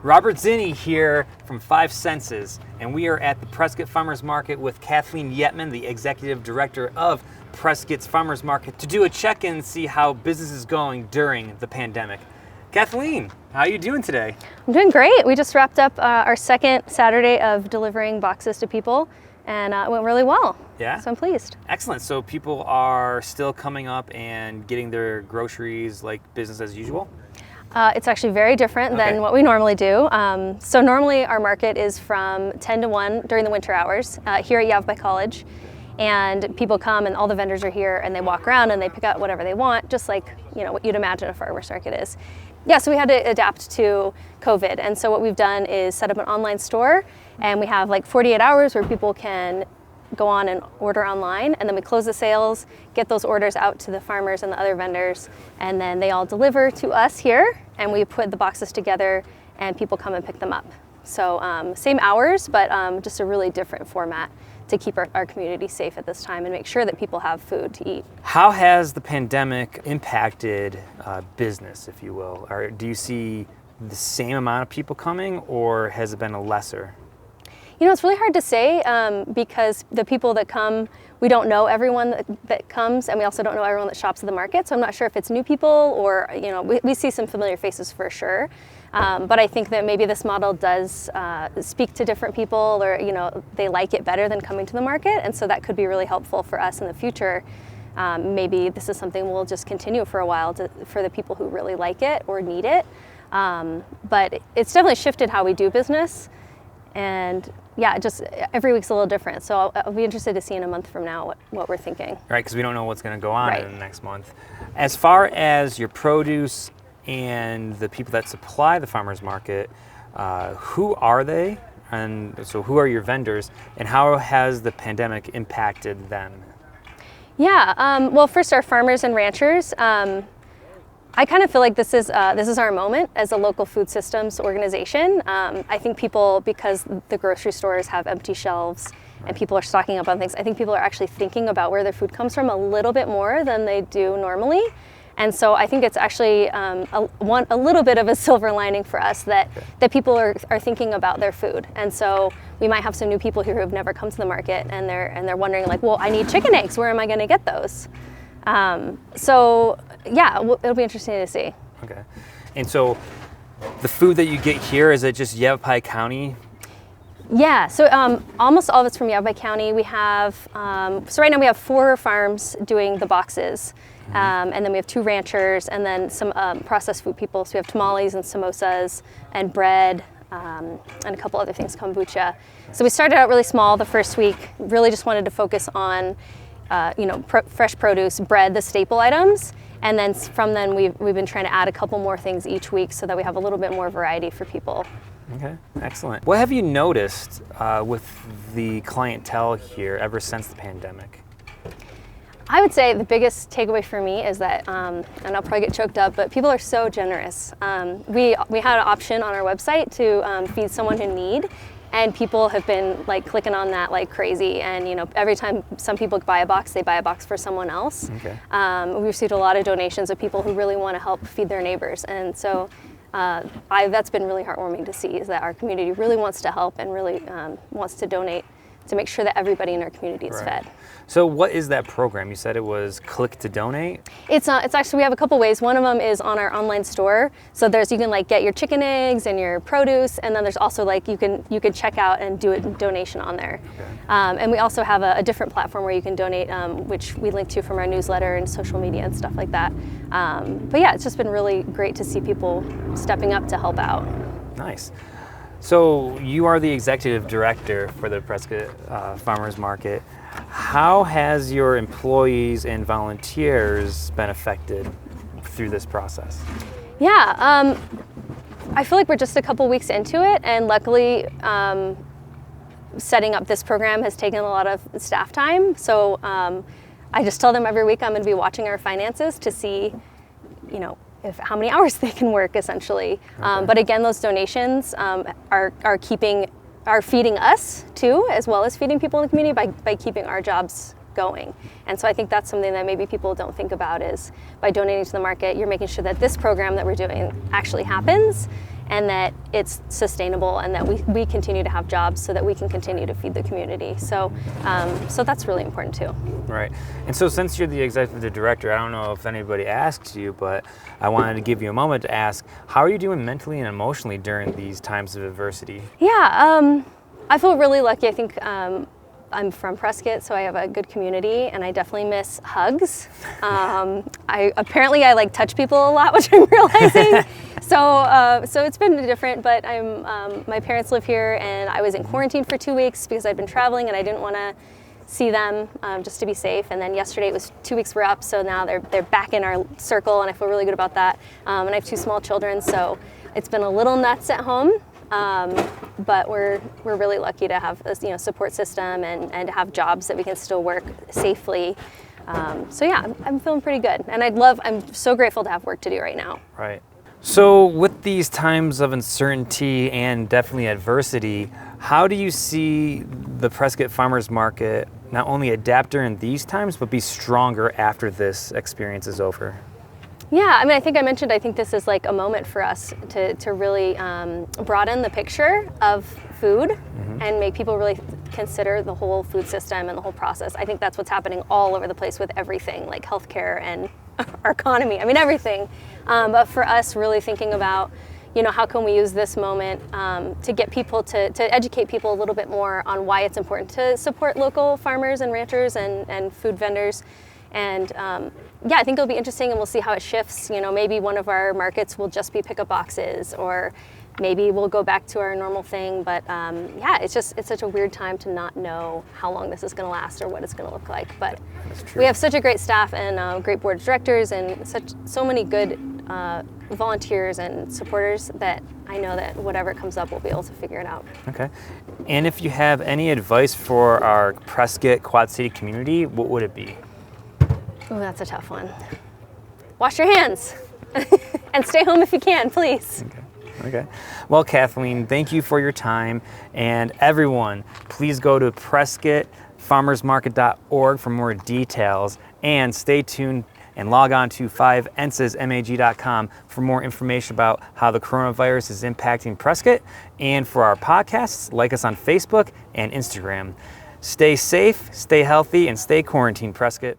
Robert Zinni here from Five Senses, and we are at the Prescott Farmers Market with Kathleen Yetman, the Executive Director of Prescott's Farmers Market, to do a check-in and see how business is going during the pandemic. Kathleen, how are you doing today? I'm doing great. We just wrapped up our second Saturday of delivering boxes to people, and it went really well. Yeah? So I'm pleased. Excellent. So people are still coming up and getting their groceries like business as usual? It's actually very different than what we normally do. So normally our market is from 10 to 1 during the winter hours here at Yavapai College. And people come and all the vendors are here and they walk around and they pick out whatever they want, just like what you'd imagine a farmer's market is. Yeah, so we had to adapt to COVID. And so what we've done is set up an online store, and we have like 48 hours where people can go on and order online, and then we close the sales, get those orders out to the farmers and the other vendors, and then they all deliver to us here, and we put the boxes together and people come and pick them up. So same hours, but just a really different format to keep our community safe at this time and make sure that people have food to eat. How has the pandemic impacted business, if you will? Or do you see the same amount of people coming, or has it been a lesser? It's really hard to say because the people that come, we don't know everyone that comes, and we also don't know everyone that shops at the market. So I'm not sure if it's new people or, we see some familiar faces for sure. But I think that maybe this model does speak to different people, or, they like it better than coming to the market. And so that could be really helpful for us in the future. Maybe this is something we'll just continue for a while for the people who really like it or need it. But it's definitely shifted how we do business. And yeah, just every week's a little different. So I'll be interested to see in a month from now what we're thinking. Right, because we don't know what's going to go on in the next month. As far as your produce and the people that supply the farmers market, who are they? And so who are your vendors, and how has the pandemic impacted them? Yeah, well, first our farmers and ranchers. I kind of feel like this is our moment as a local food systems organization. I think people, because the grocery stores have empty shelves and people are stocking up on things, I think people are actually thinking about where their food comes from a little bit more than they do normally. And so I think it's actually a little bit of a silver lining for us that people are thinking about their food. And so we might have some new people here who have never come to the market, and they're wondering like, well, I need chicken eggs. Where am I going to get those? So yeah, it'll be interesting to see. Okay. And so the food that you get here, is it just Yavapai County? Yeah, so almost all of it's from Yavapai County. We have, so right now we have 4 farms doing the boxes. And then we have 2 ranchers, and then some processed food people. So we have tamales and samosas and bread and a couple other things, kombucha. So we started out really small the first week, really just wanted to focus on fresh produce, bread, the staple items. And then from then we've been trying to add a couple more things each week so that we have a little bit more variety for people. Okay, excellent. What have you noticed with the clientele here ever since the pandemic? I would say the biggest takeaway for me is that, and I'll probably get choked up, but people are so generous. We had an option on our website to feed someone in need, and people have been like clicking on that like crazy. And every time some people buy a box, they buy a box for someone else. Okay. We received a lot of donations of people who really want to help feed their neighbors, and so that's been really heartwarming to see, is that our community really wants to help and really wants to donate to make sure that everybody in our community is fed. So what is that program? You said it was Click to Donate? It's actually, we have a couple ways. One of them is on our online store. So you can like get your chicken eggs and your produce, and then there's also like you can check out and do a donation on there. Okay. And we also have a different platform where you can donate, which we link to from our newsletter and social media and stuff like that. But yeah, it's just been really great to see people stepping up to help out. Nice. So you are the executive director for the Prescott Farmers Market. How has your employees and volunteers been affected through this process? Yeah, I feel like we're just a couple weeks into it, and luckily setting up this program has taken a lot of staff time. So I just tell them every week I'm going to be watching our finances to see, how many hours they can work, essentially. Okay. But again, those donations are feeding us too, as well as feeding people in the community by keeping our jobs going. And so I think that's something that maybe people don't think about, is by donating to the market, you're making sure that this program that we're doing actually happens. and that it's sustainable, and that we continue to have jobs so that we can continue to feed the community. So so that's really important too. Right. And so since you're the executive director, I don't know if anybody asks you, but I wanted to give you a moment to ask, how are you doing mentally and emotionally during these times of adversity? Yeah, I feel really lucky. I think I'm from Prescott, so I have a good community, and I definitely miss hugs. I like touch people a lot, which I'm realizing. So it's been different, but my parents live here, and I was in quarantine for 2 weeks because I'd been traveling and I didn't want to see them just to be safe. And then yesterday it was 2 weeks were up, so now they're back in our circle, and I feel really good about that. And I have 2 small children, so it's been a little nuts at home. But we're really lucky to have a support system and to have jobs that we can still work safely. So yeah, I'm feeling pretty good, and I'm so grateful to have work to do right now. Right. So with these times of uncertainty and definitely adversity, how do you see the Prescott Farmers Market not only adapt during these times, but be stronger after this experience is over? Yeah, I mean, I think this is like a moment for us to really broaden the picture of food and make people really consider the whole food system and the whole process. I think that's what's happening all over the place with everything, like healthcare and our economy. I mean, everything. But for us, really thinking about, how can we use this moment to get people to educate people a little bit more on why it's important to support local farmers and ranchers and food vendors. And yeah, I think it'll be interesting, and we'll see how it shifts. Maybe one of our markets will just be pickup boxes, or maybe we'll go back to our normal thing. But yeah, it's such a weird time to not know how long this is going to last or what it's going to look like. But we have such a great staff and great board of directors and so many good volunteers and supporters that I know that whatever comes up, we'll be able to figure it out. Okay. And if you have any advice for our Prescott Quad City community, what would it be? Oh, that's a tough one. Wash your hands and stay home if you can, please. Okay. Well, Kathleen, thank you for your time. And everyone, please go to PrescottFarmersMarket.org for more details, and stay tuned and log on to 5ensasmag.com for more information about how the coronavirus is impacting Prescott. And for our podcasts, like us on Facebook and Instagram. Stay safe, stay healthy, and stay quarantined, Prescott.